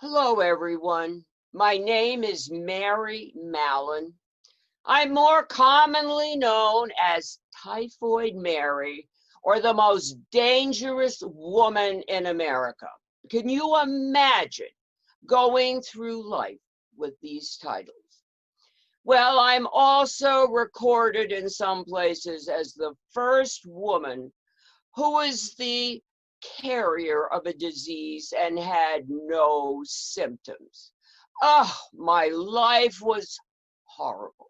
Hello, everyone. My name is Mary Mallon. I'm more commonly known as Typhoid Mary, or the most dangerous woman in America. Can you imagine going through life with these titles? Well, I'm also recorded in some places as the first woman who was the carrier of a disease and had no symptoms. Oh, my life was horrible.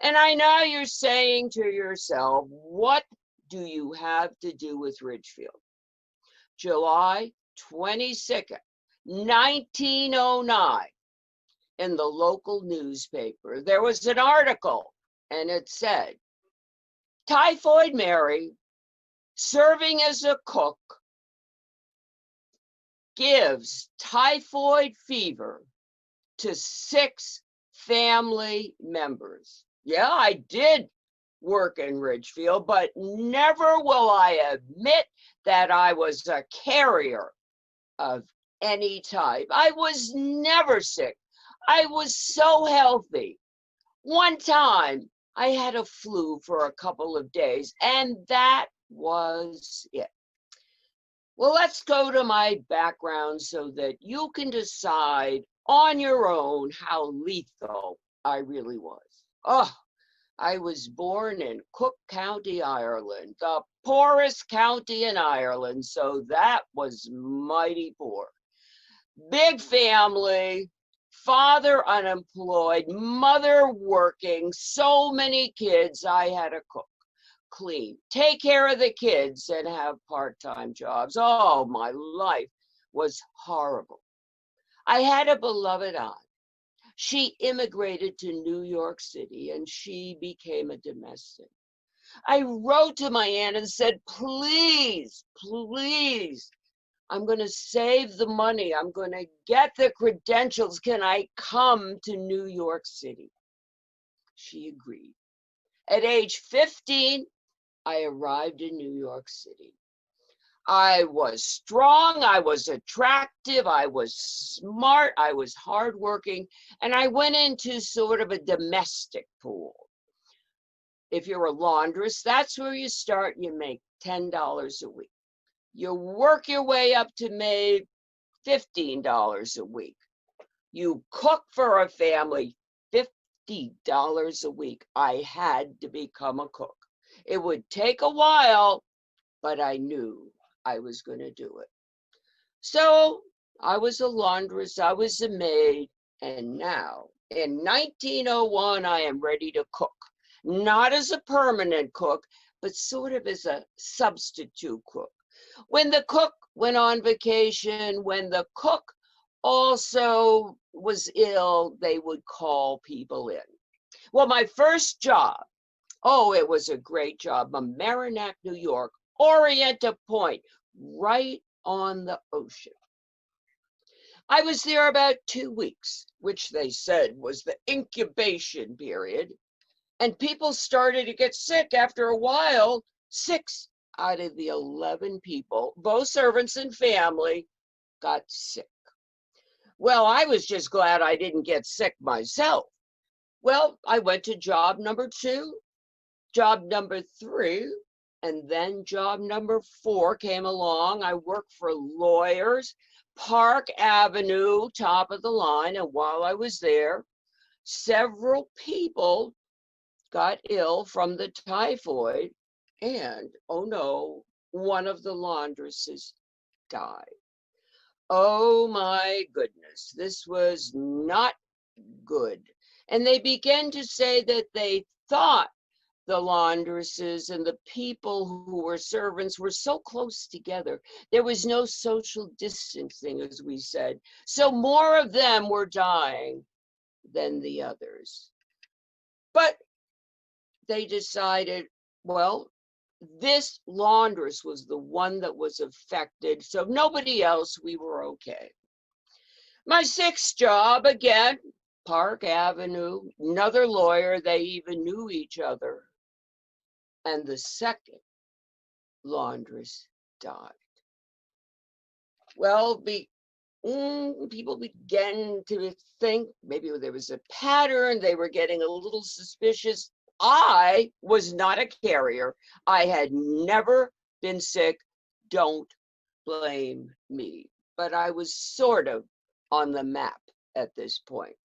And I know you're saying to yourself, what do you have to do with Ridgefield? July 22nd, 1909, in the local newspaper, there was an article and it said, Typhoid Mary, serving as a cook, gives typhoid fever to 6 family members. Yeah, I did work in Ridgefield, but never will I admit that I was a carrier of any type. I was never sick. I was so healthy. One time I had a flu for a couple of days, and that was it. Well, let's go to my background so that you can decide on your own how lethal I really was. Oh, I was born in Cook County, Ireland, the poorest county in Ireland, so that was mighty poor. Big family, father unemployed, mother working, so many kids, I had to cook, clean, take care of the kids, and have part-time jobs. Oh, my life was horrible. I had a beloved aunt. She immigrated to New York City and she became a domestic. I wrote to my aunt and said, please, please, I'm going to save the money. I'm going to get the credentials. Can I come to New York City? She agreed. At age 15, I arrived in New York City. I was strong, I was attractive, I was smart, I was hardworking, and I went into sort of a domestic pool. If you're a laundress, that's where you start. You make $10 a week. You work your way up to make $15 a week. You cook for a family, $50 a week. I had to become a cook. It would take a while, but I knew I was going to do it. So I was a laundress, I was a maid, and now in 1901, I am ready to cook. Not as a permanent cook, but sort of as a substitute cook. When the cook went on vacation, when the cook also was ill, they would call people in. Well, my first job, oh, it was a great job. Mamaroneck, New York, Orienta Point, right on the ocean. I was there about 2 weeks, which they said was the incubation period. And people started to get sick after a while. 6 out of the 11 people, both servants and family, got sick. Well, I was just glad I didn't get sick myself. Well, I went to job number 2, job number 3, and then job number 4 came along. I worked for lawyers, Park Avenue, top of the line. And while I was there, several people got ill from the typhoid. And oh no, one of the laundresses died. Oh my goodness, this was not good. And they began to say that they thought the laundresses and the people who were servants were so close together. There was no social distancing, as we said. So more of them were dying than the others. But they decided, well, this laundress was the one that was affected. So nobody else, we were okay. My 6th job, again, Park Avenue, another lawyer, they even knew each other. And the 2nd laundress died. Well, people began to think maybe there was a pattern. They were getting a little suspicious. I was not a carrier. I had never been sick. Don't blame me. But I was sort of on the map at this point.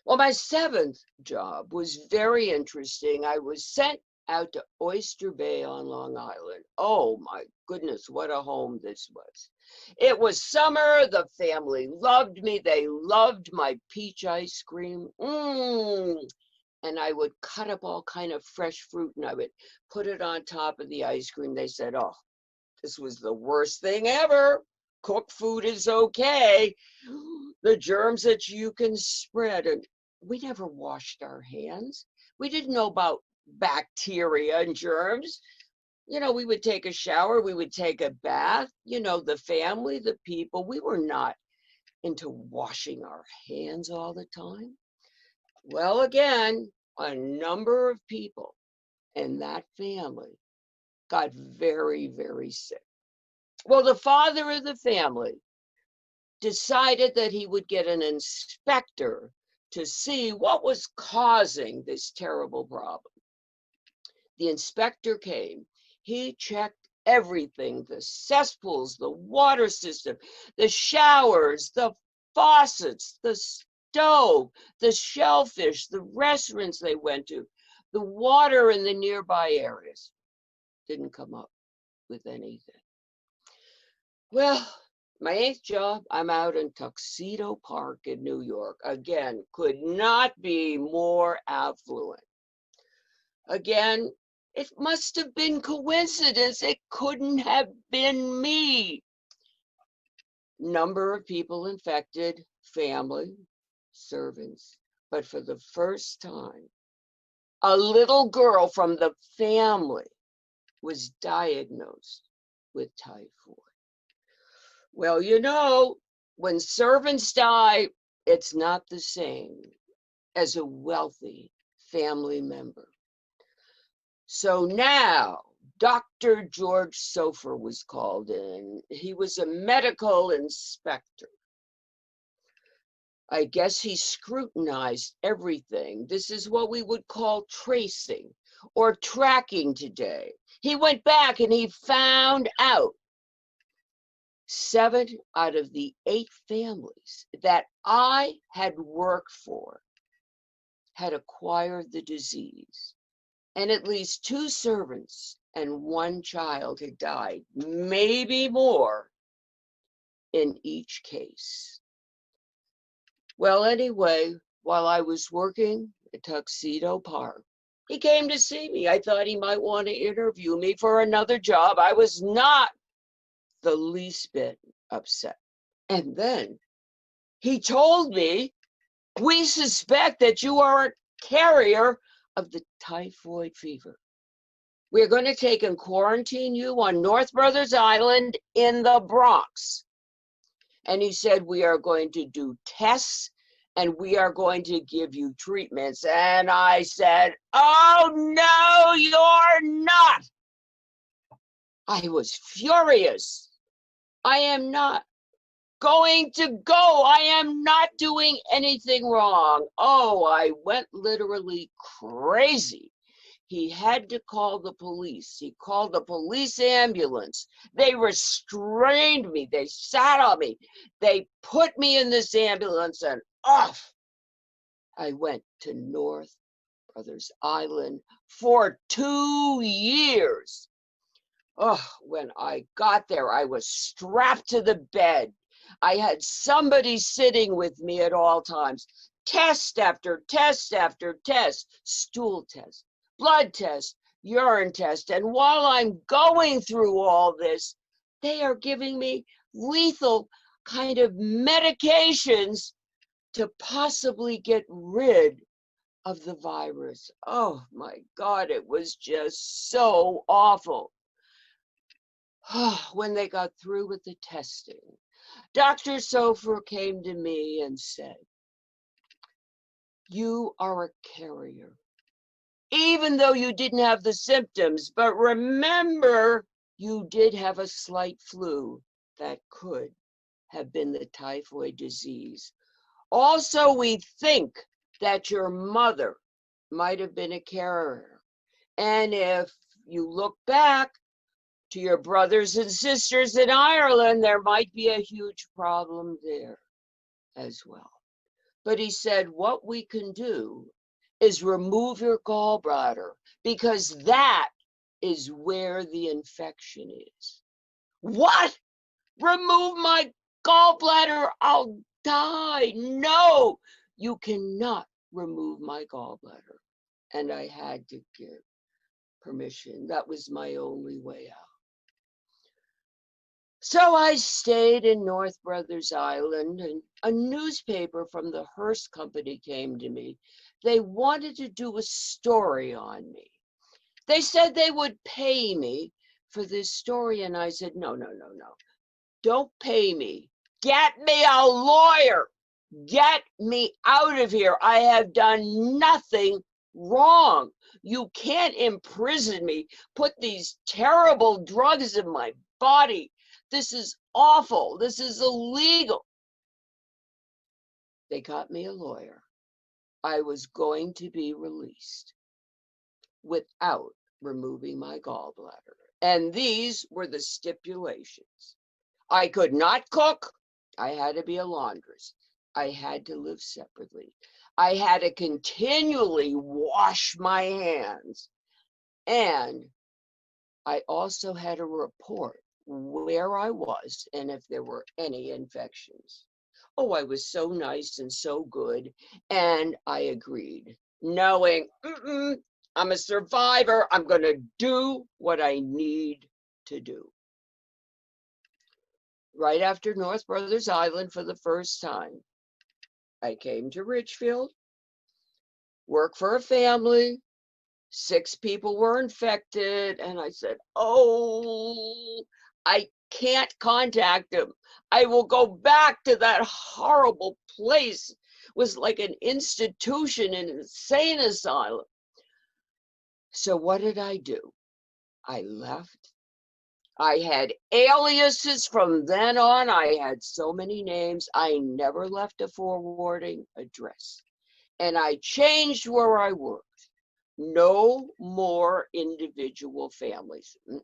Well, my seventh job was very interesting. I was sent out to Oyster Bay on Long Island. Oh my goodness, what a home this was. It was summer. The family loved me. They loved my peach ice cream. And I would cut up all kind of fresh fruit and I would put it on top of the ice cream. They said, oh, this was the worst thing ever. Cooked food is okay. The germs that you can spread. And we never washed our hands. We didn't know about bacteria and germs. You know, we would take a shower, we would take a bath, you know, the family, the people, we were not into washing our hands all the time. Well, again, a number of people in that family got very, very sick. Well, the father of the family decided that he would get an inspector to see what was causing this terrible problem. The inspector came. He checked everything, the cesspools, the water system, the showers, the faucets, the stove, the shellfish, the restaurants they went to, the water in the nearby areas. Didn't come up with anything. Well, my eighth job, I'm out in Tuxedo Park in New York. Again, could not be more affluent. Again, it must have been coincidence. It couldn't have been me. Number of people infected, family, servants. But for the first time, a little girl from the family was diagnosed with typhoid. Well, you know, when servants die, it's not the same as a wealthy family member. So now, Dr. George Sofer was called in. He was a medical inspector. I guess he scrutinized everything. This is what we would call tracing or tracking today. He went back and he found out 7 out of the 8 families that I had worked for had acquired the disease. And at least 2 servants and 1 child had died, maybe more in each case. Well, anyway, while I was working at Tuxedo Park, he came to see me. I thought he might want to interview me for another job. I was not the least bit upset. And then he told me, we suspect that you are a carrier of the typhoid fever. We're going to take and quarantine you on North Brothers Island in the Bronx. And he said, we are going to do tests and we are going to give you treatments. And I said, oh, no, you're not. I was furious. I am not going to go. I am not doing anything wrong. Oh, I went literally crazy. He had to call the police. He called the police ambulance. They restrained me. They sat on me. They put me in this ambulance and off I went to North Brothers Island for 2 years. Oh, when I got there, I was strapped to the bed. I had somebody sitting with me at all times. Test after test after test, stool test, blood test, urine test. And while I'm going through all this, they are giving me lethal kind of medications to possibly get rid of the virus. Oh my God, it was just so awful. When they got through with the testing, Dr. Sofer came to me and said, you are a carrier, even though you didn't have the symptoms, but remember, you did have a slight flu that could have been the typhoid disease. Also, we think that your mother might have been a carrier. And if you look back to your brothers and sisters in Ireland, there might be a huge problem there as well. But he said, what we can do is remove your gallbladder, because that is where the infection is. What? Remove my gallbladder? I'll die. No, you cannot remove my gallbladder. And I had to give permission. That was my only way out. So I stayed in North Brothers Island, and a newspaper from the Hearst Company came to me. They wanted to do a story on me. They said they would pay me for this story, and I said, no. Don't pay me. Get me a lawyer. Get me out of here. I have done nothing wrong. You can't imprison me, put these terrible drugs in my body. This is awful. This is illegal. They got me a lawyer. I was going to be released without removing my gallbladder. And these were the stipulations. I could not cook. I had to be a laundress. I had to live separately. I had to continually wash my hands. And I also had to report where I was and if there were any infections. Oh, I was so nice and so good. And I agreed, knowing I'm a survivor. I'm going to do what I need to do. Right after North Brothers Island for the first time, I came to Ridgefield, worked for a family. 6 people were infected, and I said, oh, I can't contact him. I will go back to that horrible place. It was like an institution, an insane asylum. So what did I do? I left. I had aliases from then on. I had so many names. I never left a forwarding address. And I changed where I worked. No more individual families. I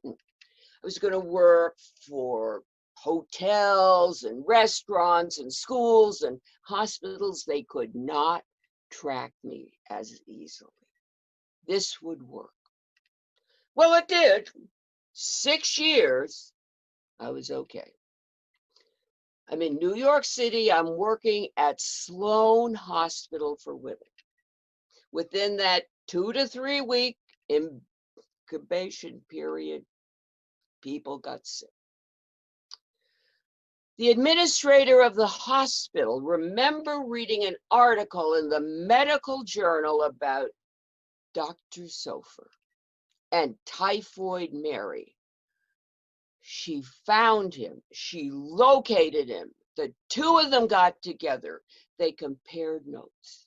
was going to work for hotels and restaurants and schools and hospitals. They could not track me as easily. This would work. Well, it did. 6 years, I was okay. I'm in New York City. I'm working at Sloan Hospital for Women. Within that 2 to 3 week incubation period, people got sick. The administrator of the hospital, remember reading an article in the medical journal about Dr. Sofer and Typhoid Mary. She found him. She located him. The 2 of them got together. They compared notes.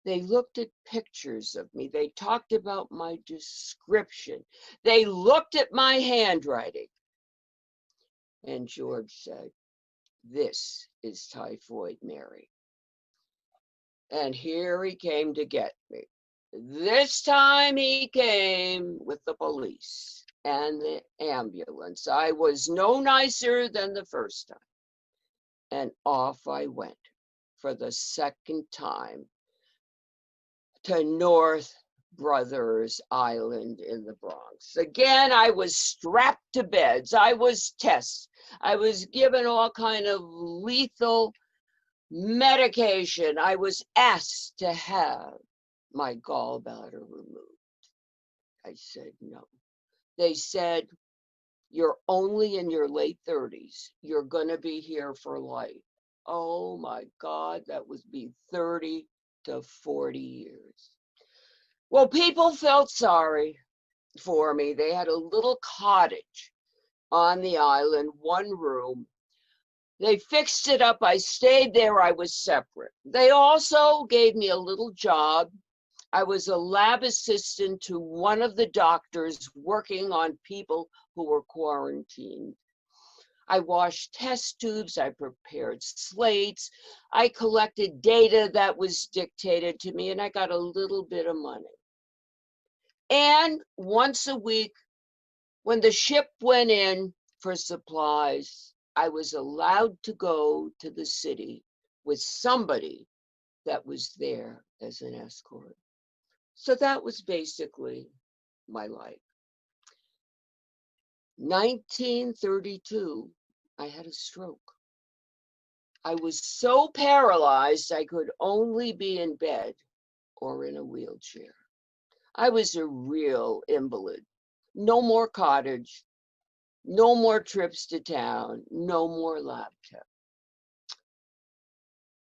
They looked at pictures of me. They talked about my description. They looked at my handwriting. And George said, this is Typhoid Mary. And here he came to get me. This time he came with the police and the ambulance. I was no nicer than the first time. And off I went for the second time to North Brothers Island in the Bronx. Again, I was strapped to beds. I was tested. I was given all kind of lethal medication. I was asked to have my gallbladder removed. I said no. They said, you're only in your late 30s. You're going to be here for life. Oh my God, that would be 30 to 40 years. Well, people felt sorry for me. They had a little cottage on the island, 1 room. They fixed it up. I stayed there. I was separate. They also gave me a little job. I was a lab assistant to one of the doctors working on people who were quarantined. I washed test tubes, I prepared slates, I collected data that was dictated to me, and I got a little bit of money. And once a week, when the ship went in for supplies, I was allowed to go to the city with somebody that was there as an escort. So that was basically my life. 1932, I had a stroke. I was so paralyzed I could only be in bed or in a wheelchair. I was a real invalid. No more cottage, no more trips to town, no more laptop.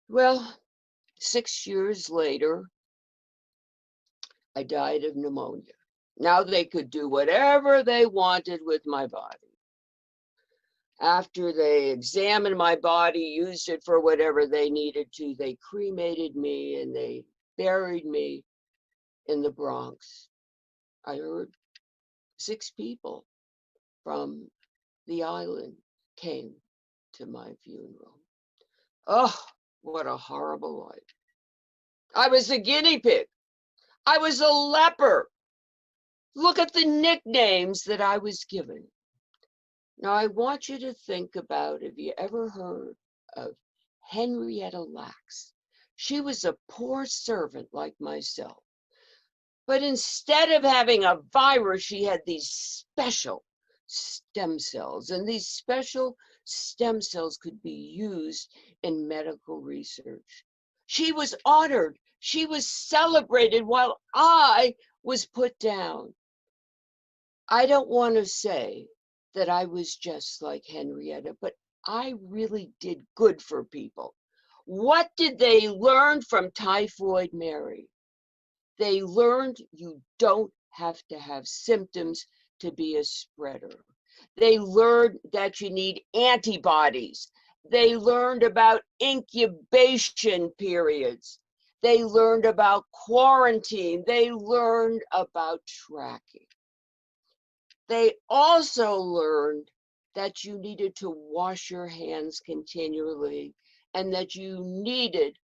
Well, 6 years later, I died of pneumonia. Now they could do whatever they wanted with my body. After they examined my body, used it for whatever they needed to, they cremated me and they buried me in the Bronx. I heard 6 people from the island came to my funeral. Oh, what a horrible life. I was a guinea pig. I was a leper. Look at the nicknames that I was given. Now, I want you to think about, have you ever heard of Henrietta Lacks? She was a poor servant like myself. But instead of having a virus, she had these special stem cells. And these special stem cells could be used in medical research. She was honored. She was celebrated while I was put down. I don't want to say that I was just like Henrietta, but I really did good for people. What did they learn from Typhoid Mary? They learned you don't have to have symptoms to be a spreader. They learned that you need antibodies. They learned about incubation periods. They learned about quarantine. They learned about tracking. They also learned that you needed to wash your hands continually and that you needed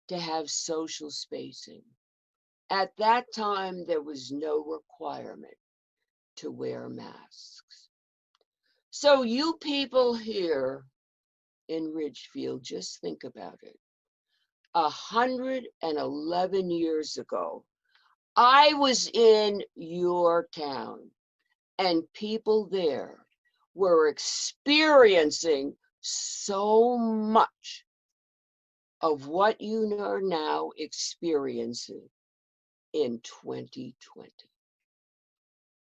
to have social spacing. At that time, there was no requirement to wear masks. So you people here in Ridgefield, just think about it. 111 years ago, I was in your town, and people there were experiencing so much of what you are now experiencing in 2020.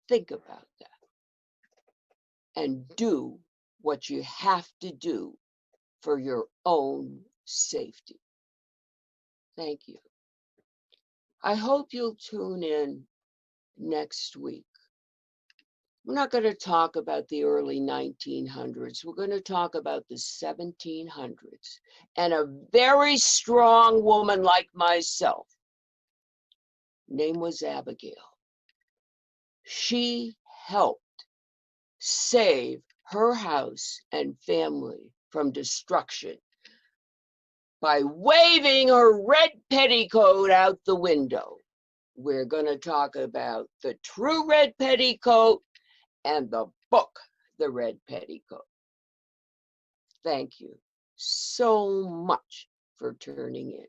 Think about that and do what you have to do for your own safety. Thank you. I hope you'll tune in next week. We're not going to talk about the early 1900s. We're going to talk about the 1700s and a very strong woman like myself. Name was Abigail. She helped save her house and family from destruction by waving her red petticoat out the window. We're going to talk about the true red petticoat and the book, The Red Petticoat. Thank you so much for tuning in.